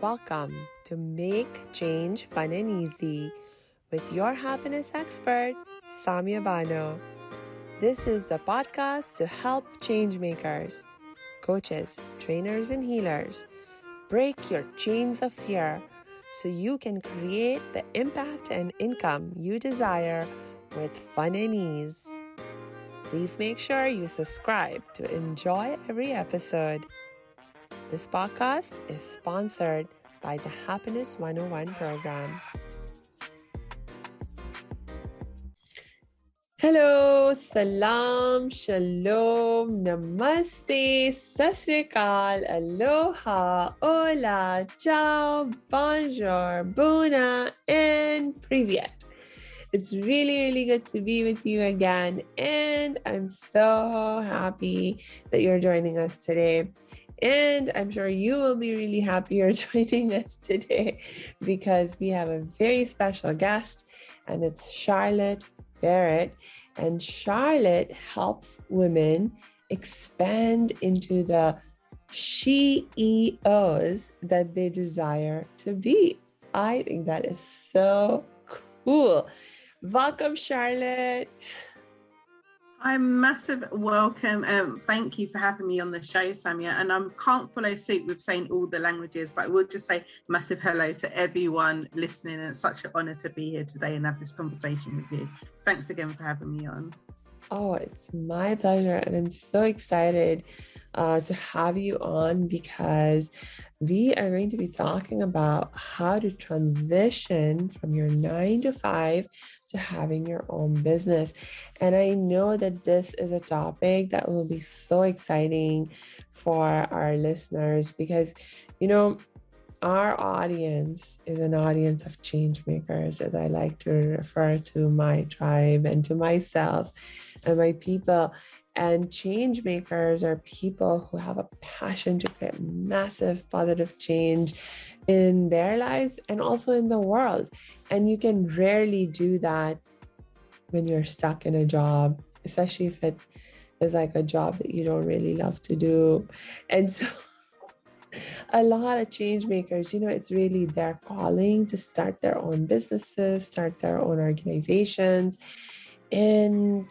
Welcome to Make Change Fun and Easy with your happiness expert, Samia Bano. This is the podcast to help change makers, coaches, trainers, and healers break your chains of fear so you can create the impact and income you desire with fun and ease. Please make sure you subscribe to enjoy every episode. This podcast is sponsored by the Happiness 101 program. Hello, salam, shalom, namaste, sat sri akal, aloha, hola, ciao, bonjour, bona, and privyet. It's really good to be with you again, and I'm so happy that you're joining us today. And I'm sure you will be really happy you're joining us today because we have a very special guest, and it's Charlotte Barrett. And Charlotte helps women expand into the CEOs that they desire to be. I think that is so cool. Welcome, Charlotte. Hi, massive welcome. Thank you for having me on the show, Samia. And I can't follow suit with saying all the languages, but I will just say massive hello to everyone listening. And it's such an honor to be here today and have this conversation with you. Thanks again for having me on. Oh, it's my pleasure. And I'm so excited to have you on because we are going to be talking about how to transition from your 9 to 5 to having your own business. And I know that this is a topic that will be so exciting for our listeners because, you know, our audience is an audience of change makers, as I like to refer to my tribe and to myself and my people. And change makers are people who have a passion to create massive positive change in their lives and also in the world. And you can rarely do that when you're stuck in a job, especially if it is like a job that you don't really love to do. And so a lot of change makers, you know, it's really their calling to start their own businesses, start their own organizations. And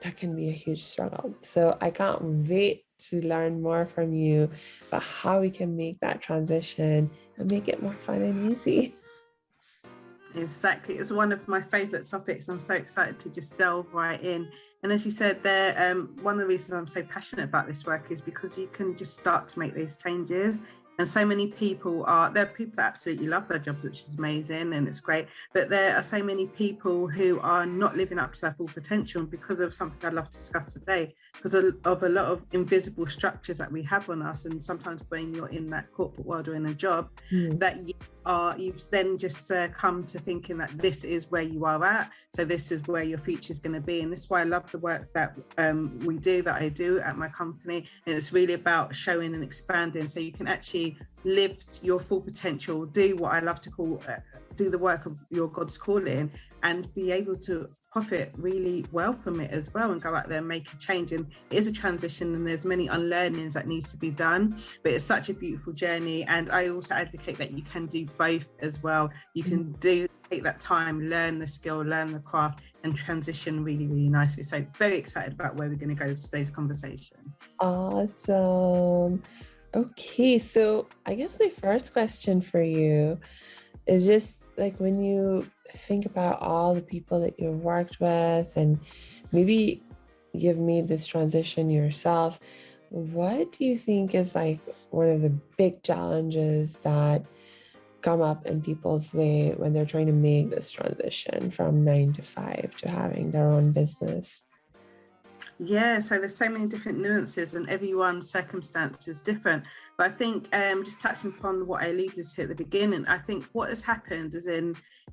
that can be a huge struggle. So I can't wait to learn more from you about how we can make that transition and make it more fun and easy. Exactly. It's one of my favorite topics. I'm so excited to just delve right in. And as you said there, one of the reasons I'm so passionate about this work is because you can just start to make these changes. And so many people there are people that absolutely love their jobs, which is amazing and it's great. But there are so many people who are not living up to their full potential because of something I'd love to discuss today, because of a lot of invisible structures that we have on us. And sometimes when you're in that corporate world or in a job, that you've then just come to thinking that this is where you are at. So this is where your future is going to be. And this is why I love the work that that I do at my company. And it's really about showing and expanding so you can actually live your full potential, do what I love to call, do the work of your God's calling and be able to profit really well from it as well and go out there and make a change. And it is a transition and there's many unlearnings that needs to be done, but it's such a beautiful journey. And I also advocate that you can do both as well. You can take that time, learn the skill, learn the craft and transition really nicely. So very excited about where we're going to go with today's conversation. Awesome. Okay, so I guess my first question for you is just like when you think about all the people that you've worked with and maybe you've made this transition yourself, what do you think is like one of the big challenges that come up in people's way when they're trying to make this transition from 9 to 5 to having their own business? Yeah, so there's so many different nuances and everyone's circumstance is different. But I think just touching upon what I alluded to at the beginning, I think what has happened is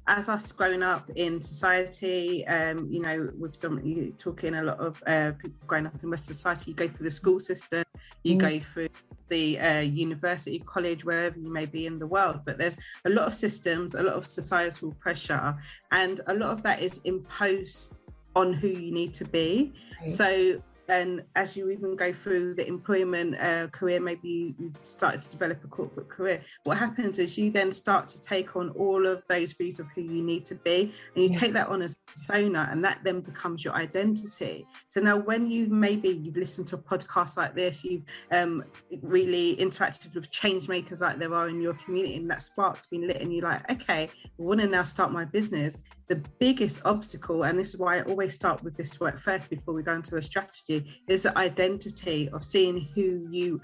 as us growing up in society, you know, we're predominantly talking a lot of people growing up in Western society, you go through the school system, you go through the university, college, wherever you may be in the world. But there's a lot of systems, a lot of societal pressure, and a lot of that is imposed on who you need to be. Right. So and as you even go through the employment career, maybe you started to develop a corporate career, what happens is you then start to take on all of those views of who you need to be, and you take that on as a persona, and that then becomes your identity. So now when you've listened to a podcast like this, you've really interacted with change makers like there are in your community, and that spark's been lit, and you're like, okay, I want to now start my business. The biggest obstacle, and this is why I always start with this work first before we go into the strategy, is the identity of seeing who you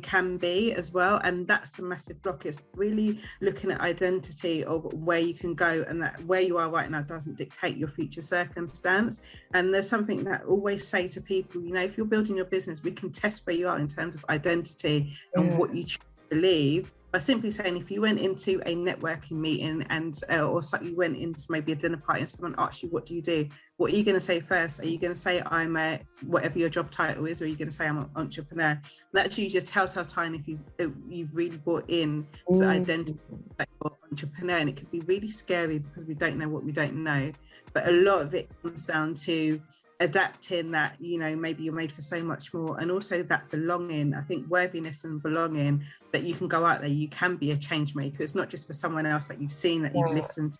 can be as well. And that's the massive block. It's really looking at identity of where you can go, and that where you are right now doesn't dictate your future circumstance. And there's something that I always say to people, you know, if you're building your business, we can test where you are in terms of identity and what you believe, by simply saying, if you went into a networking meeting and or you went into maybe a dinner party and someone asked you, what do you do? What are you going to say first? Are you going to say I'm a whatever your job title is, or are you going to say I'm an entrepreneur? That's usually a telltale sign if you've really bought in to the identity that you're an entrepreneur. And it can be really scary because we don't know what we don't know. But a lot of it comes down to adapting that, you know, maybe you're made for so much more, and also that belonging. I think worthiness and belonging, that you can go out there, you can be a change maker. It's not just for someone else that you've seen, that you've listened to,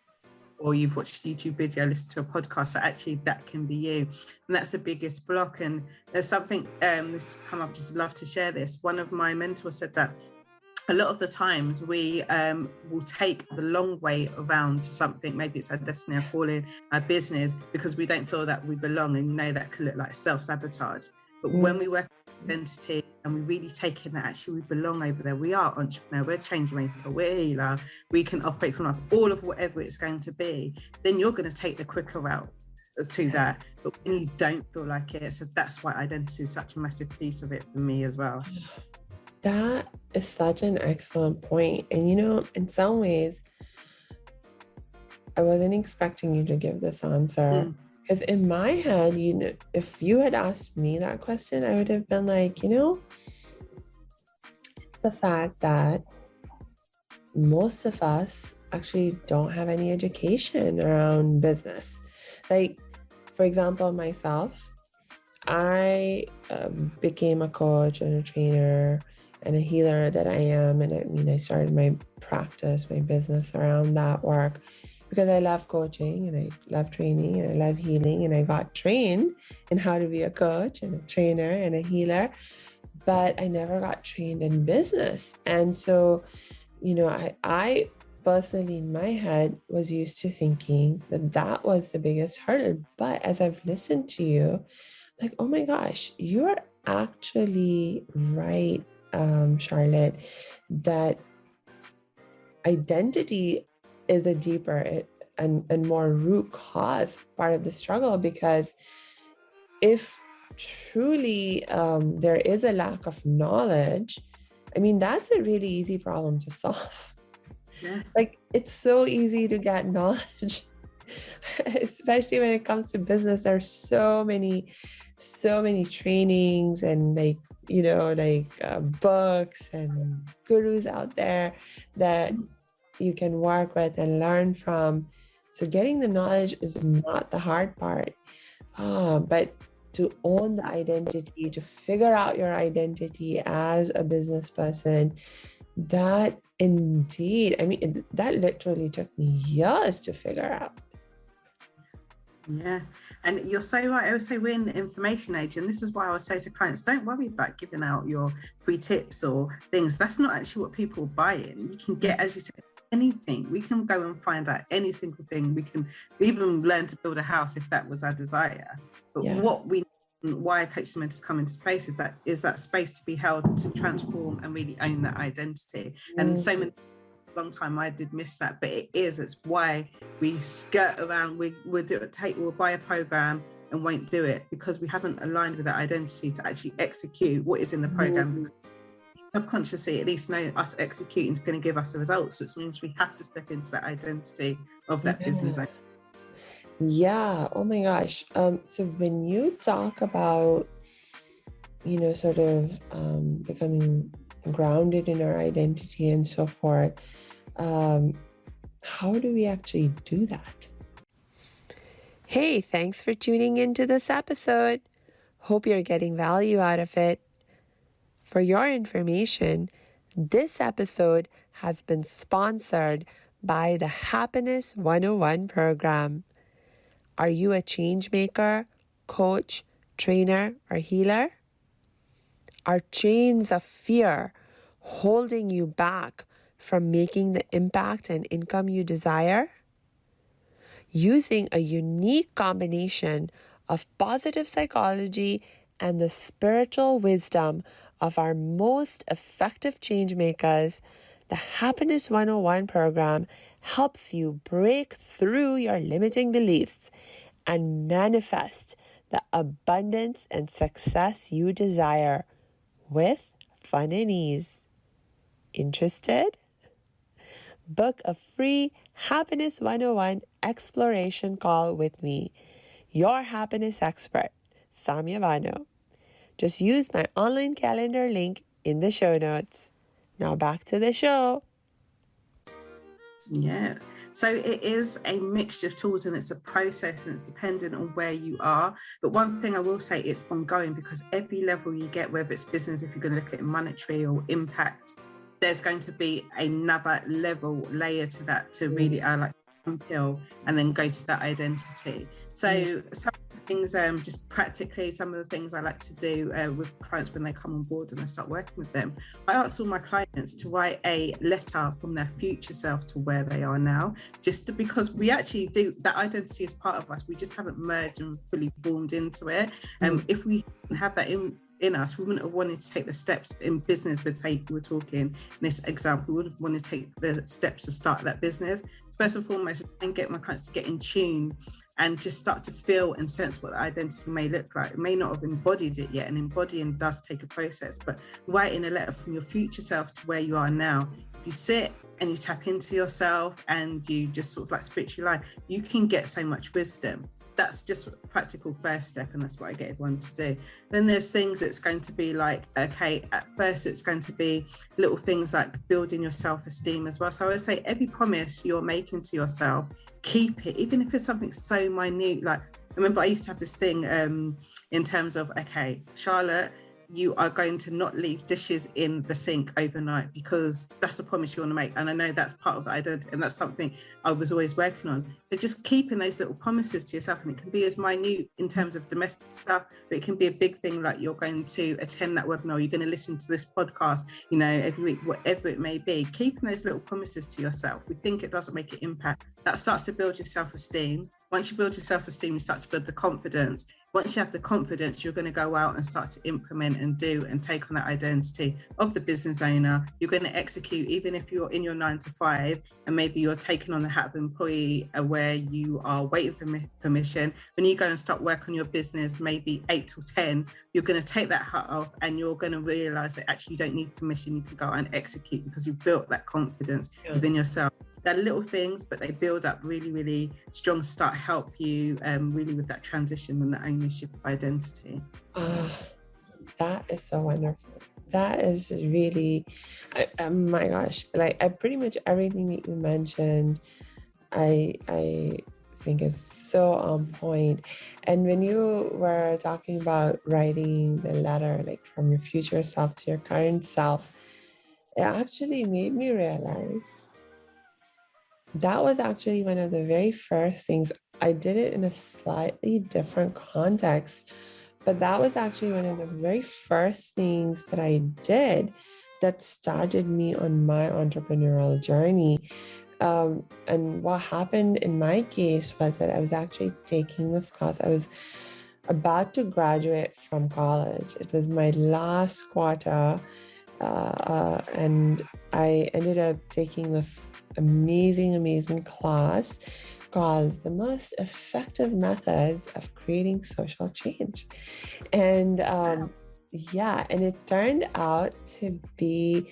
or you've watched a YouTube video, listened to a podcast, that actually that can be you. And that's the biggest block. And there's something this come up, just love to share this. One of my mentors said that a lot of the times we will take the long way around to something, maybe it's our destiny, our calling, our business, because we don't feel that we belong, and you know that can look like self-sabotage. But when we work on identity and we really take in that actually we belong over there, we are entrepreneur, we're change maker, we're healer, we can operate from all of whatever it's going to be, then you're going to take the quicker route to that. But when you don't feel like it, so that's why identity is such a massive piece of it for me as well. That is such an excellent point. And, you know, in some ways, I wasn't expecting you to give this answer. Because in my head, you know, if you had asked me that question, I would have been like, you know, it's the fact that most of us actually don't have any education around business. Like, for example, myself, I became a coach and a trainer and a healer that I am. And I mean, I started my practice, my business around that work because I love coaching and I love training and I love healing. And I got trained in how to be a coach and a trainer and a healer, but I never got trained in business. And so, you know, I personally in my head was used to thinking that that was the biggest hurdle. But as I've listened to you, like, oh my gosh, you're actually right, Charlotte, that identity is a deeper and more root cause part of the struggle. Because if truly there is a lack of knowledge, I mean, that's a really easy problem to solve. Yeah. Like, it's so easy to get knowledge, especially when it comes to business. There's so many trainings and books and gurus out there that you can work with and learn from. So getting the knowledge is not the hard part, but to own the identity, to figure out your identity as a business person, that indeed, I mean, that literally took me years to figure out. Yeah, and you're so right. I always say we're in the information age, and this is why I would say to clients, don't worry about giving out your free tips or things. That's not actually what people buy in. You can get, as you said, anything. We can go and find out any single thing. We can even learn to build a house if that was our desire. But why Coach Mentors come into space is that space to be held to transform and really own that identity. And so many long time I did miss that, but it's why we skirt around. We'll buy a program and won't do it because we haven't aligned with that identity to actually execute what is in the program. Subconsciously, at least know us executing is going to give us the results, which means we have to step into that identity of that business. Yeah. Oh my gosh. So when you talk about, you know, sort of becoming grounded in our identity and so forth, how do we actually do that? Hey, thanks for tuning into this episode. Hope you're getting value out of it. For your information, this episode has been sponsored by the Happiness 101 program. Are you a change maker, coach, trainer, or healer? Are chains of fear holding you back from making the impact and income you desire? Using a unique combination of positive psychology and the spiritual wisdom of our most effective change makers, the Happiness 101 program helps you break through your limiting beliefs and manifest the abundance and success you desire with fun and ease. Interested? Book a free Happiness 101 exploration call with me, your happiness expert, Samia Bano. Just use my online calendar link in the show notes. Now back to the show. Yeah. So it is a mixture of tools and it's a process and it's dependent on where you are. But one thing I will say, it's ongoing, because every level you get, whether it's business, if you're going to look at monetary or impact, there's going to be another layer to that to really unpeel and then go to that identity. So some things, just practically, some of the things I like to do with clients when they come on board and I start working with them, I ask all my clients to write a letter from their future self to where they are now, because we actually do, that identity is part of us. We just haven't merged and fully formed into it. If we have that in us, we wouldn't have wanted to take the steps in business. We're talking in this example, we would have wanted to take the steps to start that business. First and foremost, and get my clients to get in tune and just start to feel and sense what the identity may look like. It may not have embodied it yet, and embodying does take a process, but writing a letter from your future self to where you are now. If you sit and you tap into yourself and you just sort of like spiritually line, you can get so much wisdom. That's just a practical first step, and that's what I get everyone to do. Then there's things that's going to be like, okay, at first it's going to be little things like building your self-esteem as well. So I would say every promise you're making to yourself, keep it, even if it's something so minute. Like, I remember I used to have this thing in terms of, okay, Charlotte, you are going to not leave dishes in the sink overnight, because that's a promise you want to make. And I know that's part of the identity, and that's something I was always working on. So just keeping those little promises to yourself, and it can be as minute in terms of domestic stuff, but it can be a big thing, like you're going to attend that webinar, you're going to listen to this podcast, every week, whatever it may be. Keeping those little promises to yourself. We think it doesn't make an impact. That starts to build your self-esteem. Once you build your self-esteem, you start to build the confidence. Once you have the confidence, you're going to go out and start to implement and do and take on that identity of the business owner. You're going to execute, even if you're in your 9 to 5 and maybe you're taking on the hat of employee where you are waiting for permission. When you go and start work on your business, maybe 8 till 10, you're going to take that hat off and you're going to realize that actually you don't need permission. You can go and execute because you've built that confidence within yourself. They're little things, but they build up really, really strong, start help you really with that transition and the ownership of identity. That is so wonderful. That is really, my gosh, like pretty much everything that you mentioned, I think is so on point. And when you were talking about writing the letter, like from your future self to your current self, it actually made me realize that was actually one of the very first things. I did it in a slightly different context, but that was actually one of the very first things that I did that started me on my entrepreneurial journey. And what happened in my case was that I was actually taking this class. I was about to graduate from college. It was my last quarter. And I ended up taking this amazing class called The Most Effective Methods of Creating Social Change. And and it turned out to be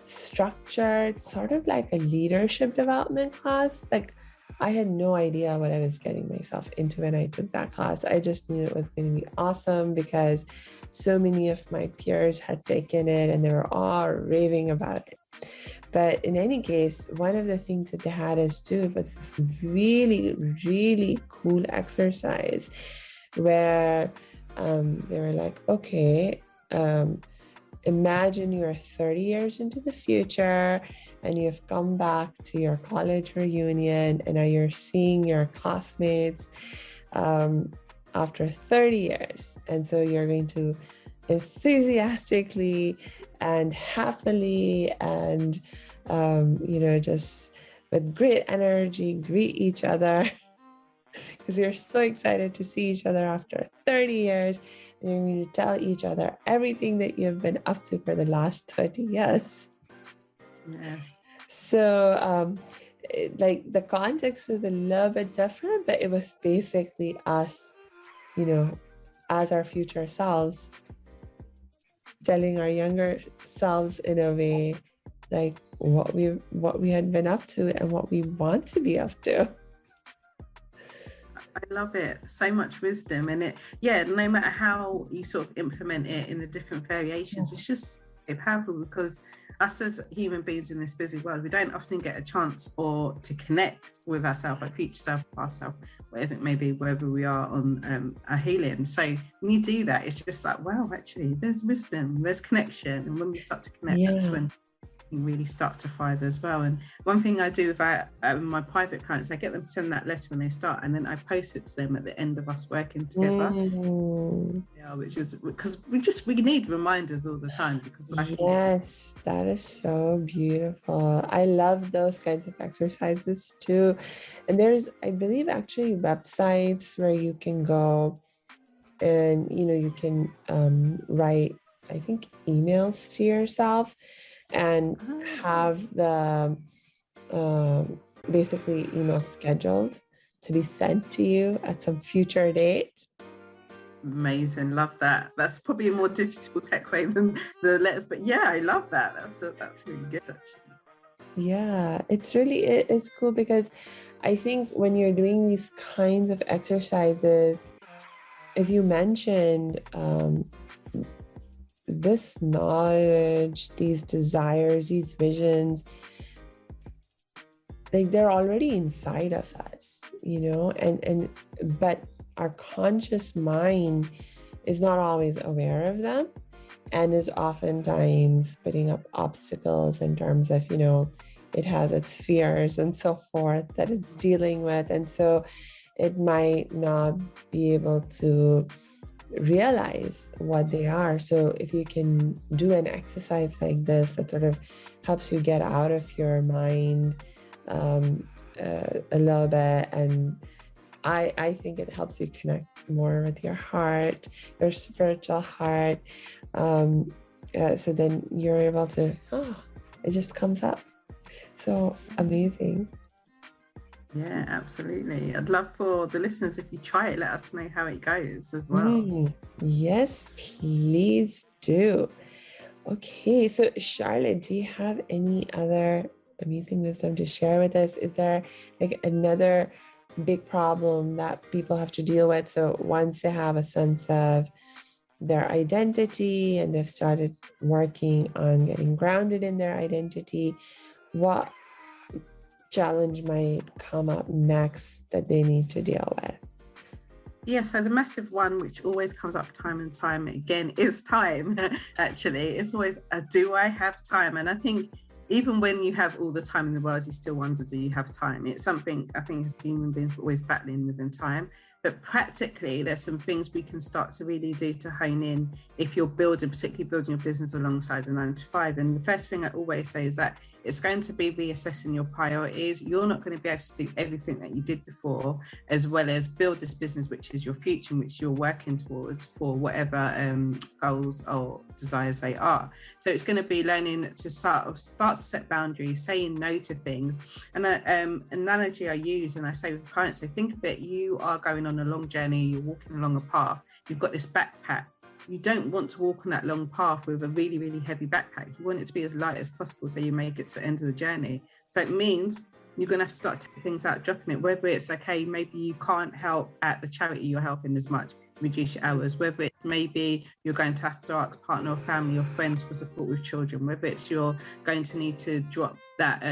structured, sort of like a leadership development class. Like, I had no idea what I was getting myself into when I took that class. I just knew it was going to be awesome because so many of my peers had taken it and they were all raving about it. But in any case, one of the things that they had us do was this really, really cool exercise where they were like, okay, imagine you're 30 years into the future and you've come back to your college reunion, and now you're seeing your classmates after 30 years. And so you're going to enthusiastically and happily and, just with great energy, greet each other because you're so excited to see each other after 30 years. And you're going to tell each other everything that you've been up to for the last 30 years. Yeah. So, the context was a little bit different, but it was basically us, as our future selves, telling our younger selves in a way, like what we had been up to and what we want to be up to. I love it. So much wisdom. And no matter how you sort of implement it in the different variations, it's just so powerful, because us as human beings in this busy world, we don't often get a chance or to connect with ourselves, our future self, ourselves, whatever it may be, wherever we are on our healing. So when you do that, it's just like, wow, actually, there's wisdom, there's connection. And when we start to connect, that's when you really start to thrive as well. And one thing I do with my private clients, I get them to send that letter when they start, and then I post it to them at the end of us working together. Yeah, which is because we need reminders all the time, because yes, that is so beautiful. I love those kinds of exercises too. And there's, I believe, actually websites where you can go and you can write, I think, emails to yourself and have the basically email scheduled to be sent to you at some future date. Amazing, love that. That's probably a more digital tech way than the letters, but yeah, I love that. That's really good, actually. Yeah, it's cool, because I think when you're doing these kinds of exercises, as you mentioned, this knowledge, these desires, these visions, like they're already inside of us, but our conscious mind is not always aware of them, and is oftentimes putting up obstacles in terms of, it has its fears and so forth that it's dealing with. And so it might not be able to realize what they are. So if you can do an exercise like this that sort of helps you get out of your mind a little bit, and I think it helps you connect more with your heart, your spiritual heart. So then you're able to, it just comes up. So amazing. Yeah, absolutely. I'd love for the listeners, if you try it, let us know how it goes as well. Yes, please do. Okay, so Charlotte, do you have any other amazing wisdom to share with us? Is there like another big problem that people have to deal with? So once they have a sense of their identity and they've started working on getting grounded in their identity, what challenge might come up next that they need to deal with? Yeah, so the massive one, which always comes up time and time again, is time. Actually, it's always, do I have time? And I think even when you have all the time in the world, you still wonder, do you have time? It's something I think as human beings we're always battling within time. But practically, there's some things we can start to really do to hone in if you're particularly building your business alongside a 9-to-5. And the first thing I always say is that it's going to be reassessing your priorities. You're not going to be able to do everything that you did before, as well as build this business, which is your future, and which you're working towards for whatever goals or desires they are. So it's going to be learning to start to set boundaries, saying no to things. And an analogy I use, and I say with clients, so think of it, you are going on a long journey, you're walking along a path, you've got this backpack. You don't want to walk on that long path with a really, really heavy backpack. You want it to be as light as possible so you make it to the end of the journey. So it means you're going to have to start taking things out, dropping it, whether it's, okay, maybe you can't help at the charity you're helping as much, reduce your hours, whether it's maybe you're going to have to ask partner or family or friends for support with children, whether it's you're going to need to drop that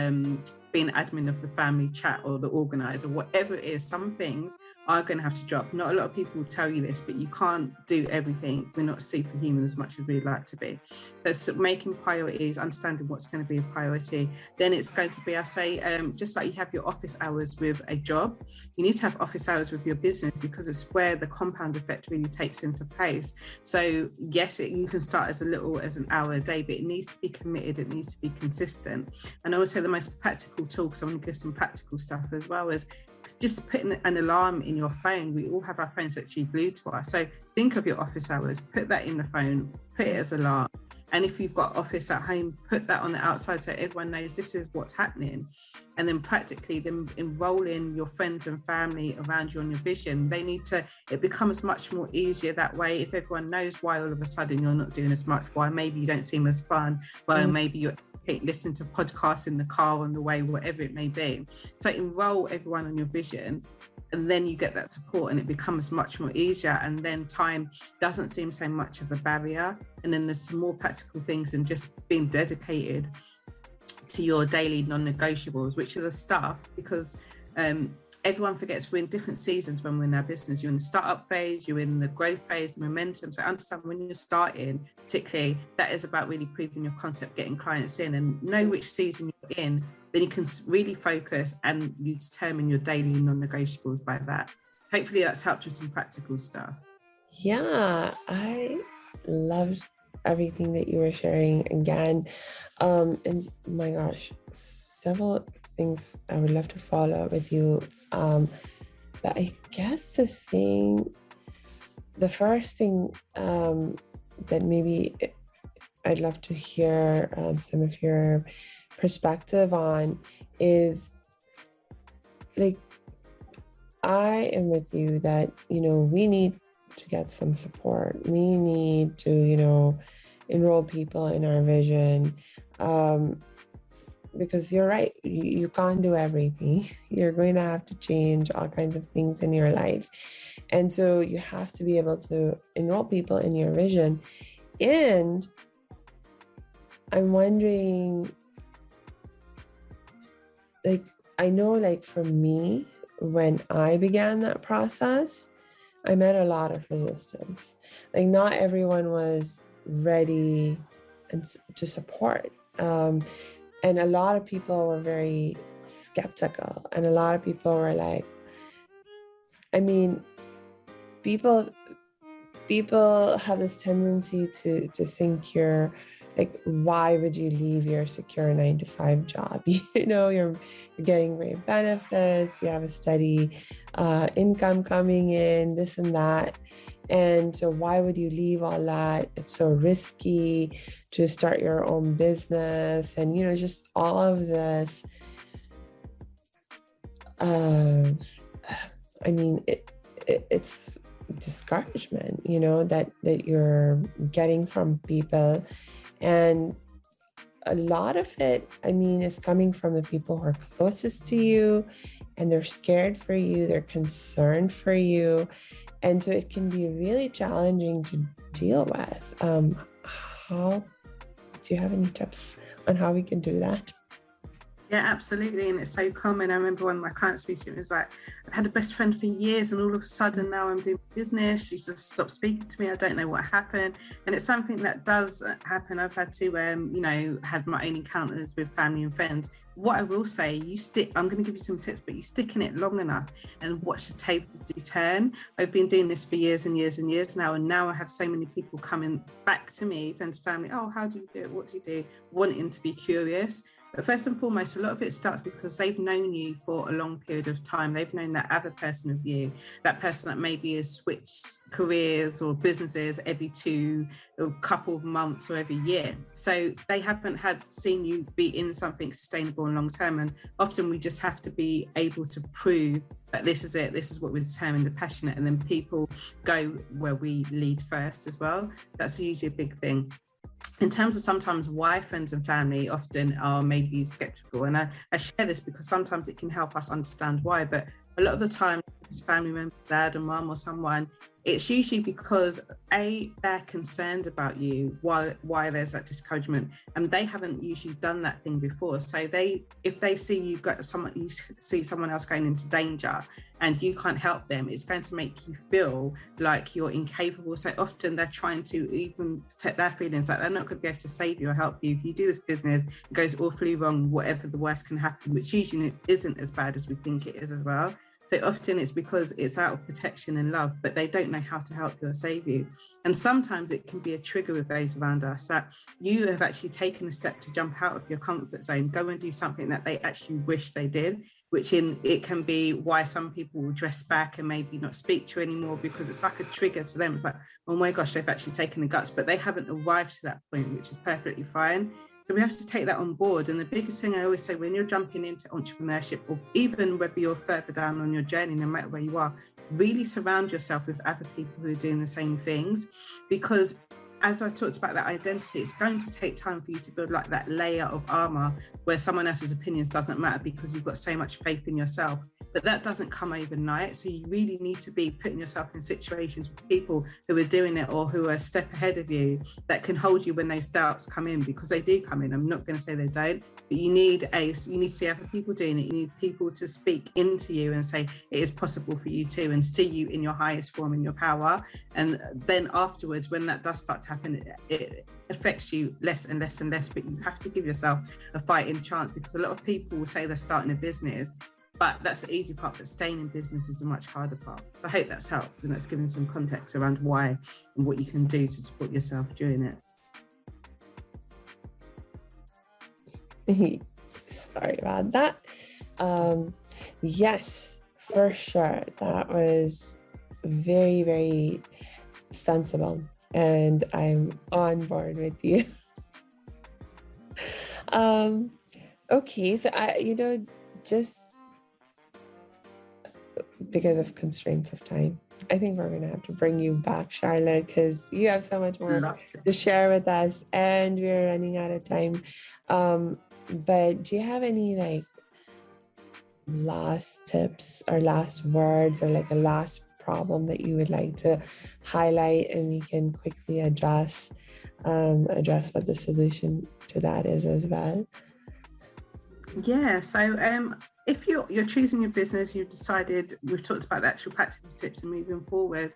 being admin of the family chat or the organizer, whatever it is, some things are going to have to drop. Not a lot of people will tell you this, but you can't do everything. We're not superhuman as much as we'd like to be. So it's making priorities, understanding what's going to be a priority. Then it's going to be, I say, just like you have your office hours with a job, you need to have office hours with your business, because it's where the compound effect really takes into place. So yes, you can start as little as an hour a day, but it needs to be committed, it needs to be consistent. And I would say the most practical tool, because I'm going to give some practical stuff as well, is just putting an alarm in your phone. We all have our phones actually glued to us. So think of your office hours, put that in the phone, put it as an alarm. And if you've got office at home, put that on the outside so everyone knows this is what's happening. And then practically then enrolling your friends and family around you on your vision. It becomes much more easier that way if everyone knows why all of a sudden you're not doing as much, why maybe you don't seem as fun, why maybe you're listening to podcasts in the car on the way, whatever it may be. So enroll everyone on your vision, and then you get that support and it becomes much more easier, and then time doesn't seem so much of a barrier. And then there's some more practical things and just being dedicated to your daily non-negotiables, which are the stuff, because everyone forgets we're in different seasons when we're in our business. You're in the startup phase, you're in the growth phase, the momentum. So understand when you're starting, particularly, that is about really proving your concept, getting clients in, and know which season you're in. Then you can really focus and you determine your daily non-negotiables by that. Hopefully that's helped with some practical stuff. Yeah, I loved everything that you were sharing again. And my gosh, several things I would love to follow up with you. But I guess the first thing that maybe I'd love to hear some of your perspective on is, like, I am with you that, we need to get some support. We need to, enroll people in our vision. Because you're right, you can't do everything. You're going to have to change all kinds of things in your life. And so you have to be able to enroll people in your vision. And I'm wondering, I know, for me, when I began that process, I met a lot of resistance. Not everyone was ready to support. And a lot of people were very skeptical, and a lot of people were like, people have this tendency to think you're like, why would you leave your secure 9-to-5 job? You're getting great benefits, you have a steady income coming in, this and that. And so why would you leave all that? It's so risky to start your own business. And, just all of this. It's discouragement, that you're getting from people. And a lot of it, is coming from the people who are closest to you, and they're scared for you, they're concerned for you. And so it can be really challenging to deal with. Do you have any tips on how we can do that? Yeah, absolutely. And it's so common. I remember one of my clients recently was like, I've had a best friend for years, and all of a sudden now I'm doing business. She just stopped speaking to me. I don't know what happened. And it's something that does happen. I've had to, had my own encounters with family and friends. What I will say, I'm going to give you some tips, but you stick in it long enough and watch the tables do turn. I've been doing this for years and years and years now. And now I have so many people coming back to me, friends, family. Oh, how do you do it? What do you do? Wanting to be curious. But first and foremost, a lot of it starts because they've known you for a long period of time. They've known that other person of you, that person that maybe has switched careers or businesses every a couple of months or every year. So they haven't seen you be in something sustainable and long term. And often we just have to be able to prove that this is it, this is what we're determined and passionate. And then people go where we lead first as well. That's usually a big thing. In terms of sometimes why friends and family often are maybe skeptical, and I share this because sometimes it can help us understand why, but a lot of the time, family member, dad or mum or someone, it's usually because they're concerned about you, why there's that discouragement, and they haven't usually done that thing before. So if they see you see someone else going into danger and you can't help them, it's going to make you feel like you're incapable. So often they're trying to even protect their feelings, like they're not going to be able to save you or help you. If you do this business, it goes awfully wrong, whatever the worst can happen, which usually isn't as bad as we think it is as well. So often it's because it's out of protection and love, but they don't know how to help you or save you. And sometimes it can be a trigger with those around us, that you have actually taken a step to jump out of your comfort zone, go and do something that they actually wish they did, it can be why some people will dress back and maybe not speak to you anymore, because it's like a trigger to them. It's like, oh my gosh, they've actually taken the guts, but they haven't arrived to that point, which is perfectly fine. So we have to take that on board. And the biggest thing I always say, when you're jumping into entrepreneurship, or even whether you're further down on your journey, no matter where you are, really surround yourself with other people who are doing the same things. Because as I talked about that identity, it's going to take time for you to build like that layer of armor where someone else's opinions doesn't matter, because you've got so much faith in yourself. But that doesn't come overnight. So you really need to be putting yourself in situations with people who are doing it or who are a step ahead of you, that can hold you when those doubts come in, because they do come in. I'm not going to say they don't, but you need to see other people doing it. You need people to speak into you and say it is possible for you too, and see you in your highest form, in your power. And then afterwards, when that does start to happen, it affects you less and less and less. But you have to give yourself a fighting chance, because a lot of people will say they're starting a business, but that's the easy part, but staying in business is a much harder part. So I hope that's helped, and that's given some context around why and what you can do to support yourself during it. Sorry about that. Yes, for sure. That was very, very sensible, and I'm on board with you. Okay, so just because of constraints of time, I think we're going to have to bring you back, Charlotte, because you have so much more to share with us, and we're running out of time. But do you have any last tips or last words, or a last problem that you would like to highlight, and we can quickly address what the solution to that is as well? Yeah, so if you're choosing your business, you've decided, we've talked about the actual practical tips and moving forward,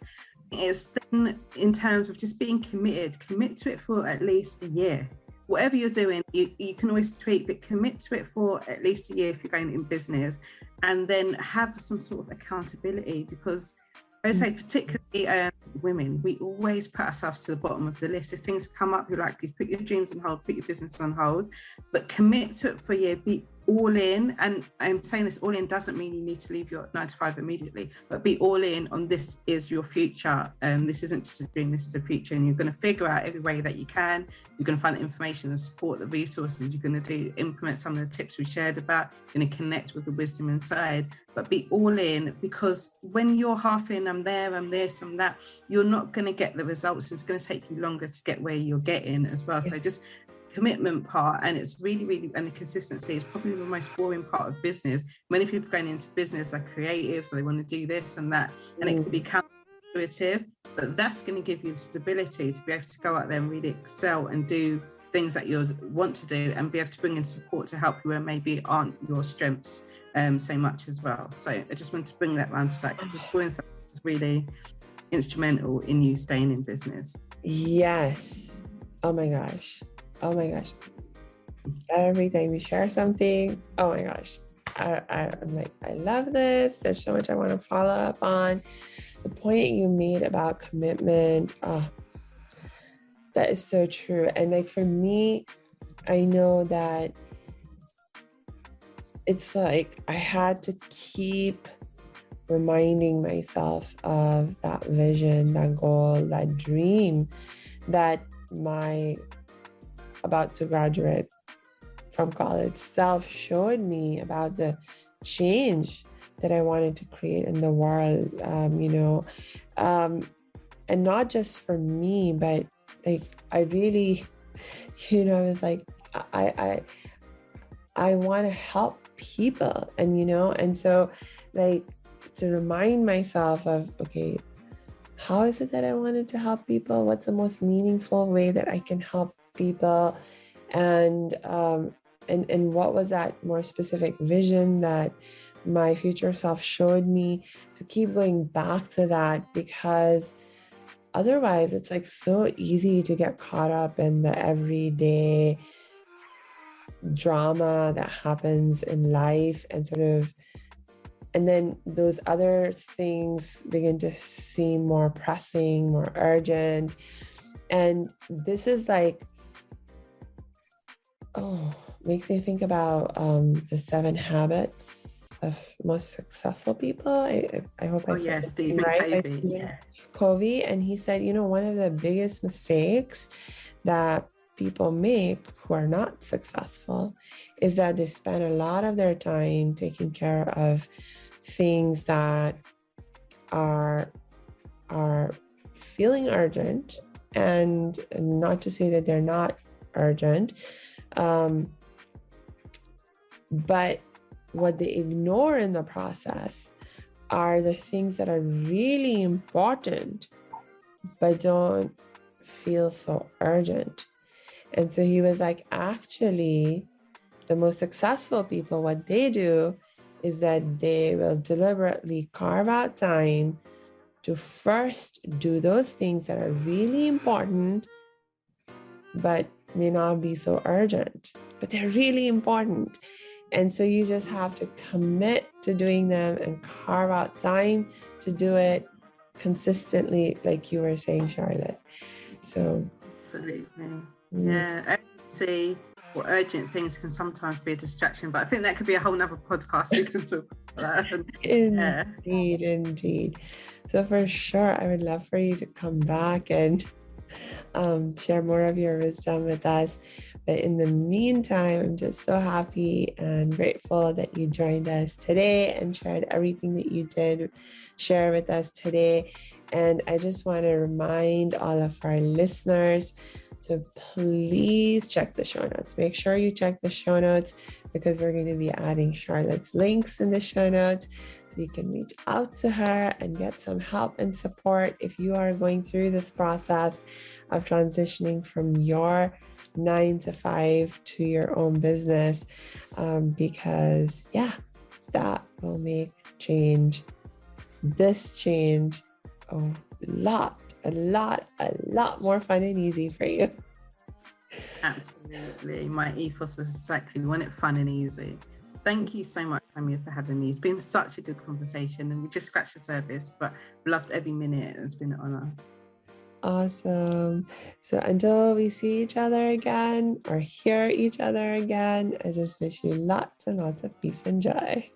it's then in terms of just being commit to it for at least a year. Whatever you're doing, you can always tweak, but commit to it for at least a year if you're going in business, and then have some sort of accountability, because I would say particularly women, we always put ourselves to the bottom of the list. If things come up, you're like, please put your dreams on hold, put your business on hold, but commit to it for a year, be all in. And I'm saying this, all in doesn't mean you need to leave your 9 to 5 immediately, but be all in on this is your future. This isn't just a dream, this is a future, and you're going to figure out every way that you can. You're going to find the information and support, the resources. You're going to implement some of the tips we shared about, you're going to connect with the wisdom inside, but be all in, because when you're half in, I'm there, I'm this, I'm that, you're not going to get the results. It's going to take you longer to get where you're getting as well. So just commitment part, and it's really, and the consistency is probably the most boring part of business. Many people going into business are creative, so they want to do this and that, and it can be counterintuitive, but that's going to give you the stability to be able to go out there and really excel and do things that you want to do, and be able to bring in support to help you where maybe aren't your strengths so much as well. So I just want to bring that round to that, because the supporting stuff is really instrumental in you staying in business. Yes. Oh my gosh. Every time you share something, oh my gosh, I'm like, I love this. There's so much I want to follow up on. The point you made about commitment, that is so true. And for me, I know that it's I had to keep reminding myself of that vision, that goal, that dream that my about to graduate from college self showed me about the change that I wanted to create in the world, and not just for me, but I really, it's I want to help people, and so to remind myself of, okay, how is it that I wanted to help people? What's the most meaningful way that I can help people? And what was that more specific vision that my future self showed me? To keep going back to that, because otherwise it's like so easy to get caught up in the everyday drama that happens in life, and then those other things begin to seem more pressing, more urgent. And this is like, makes me think about the 7 habits of most successful people. I hope I said Stephen right. Covey. Stephen Covey, and he said, one of the biggest mistakes that people make who are not successful is that they spend a lot of their time taking care of things that are feeling urgent, and not to say that they're not urgent, but what they ignore in the process are the things that are really important but don't feel so urgent. And so he was like, actually, the most successful people, what they do is that they will deliberately carve out time to first do those things that are really important but may not be so urgent, but they're really important. And so you just have to commit to doing them and carve out time to do it consistently, like you were saying, Charlotte. So absolutely. Yeah, urgency or urgent things can sometimes be a distraction, but I think that could be a whole nother podcast we can talk about that. Indeed. So for sure, I would love for you to come back and share more of your wisdom with us. But in the meantime, I'm just so happy and grateful that you joined us today and shared everything that you did share with us today. And I just want to remind all of our listeners to please check the show notes. Make sure you check the show notes, because we're going to be adding Charlotte's links in the show notes, so you can reach out to her and get some help and support if you are going through this process of transitioning from your 9 to 5 to your own business, because that will make this change a lot more fun and easy for you. Absolutely. My ethos is exactly, we want it fun and easy. Thank you so much, Samia, for having me. It's been such a good conversation, and we just scratched the surface, but loved every minute. It's been an honor. Awesome. So until we see each other again or hear each other again, I just wish you lots and lots of peace and joy.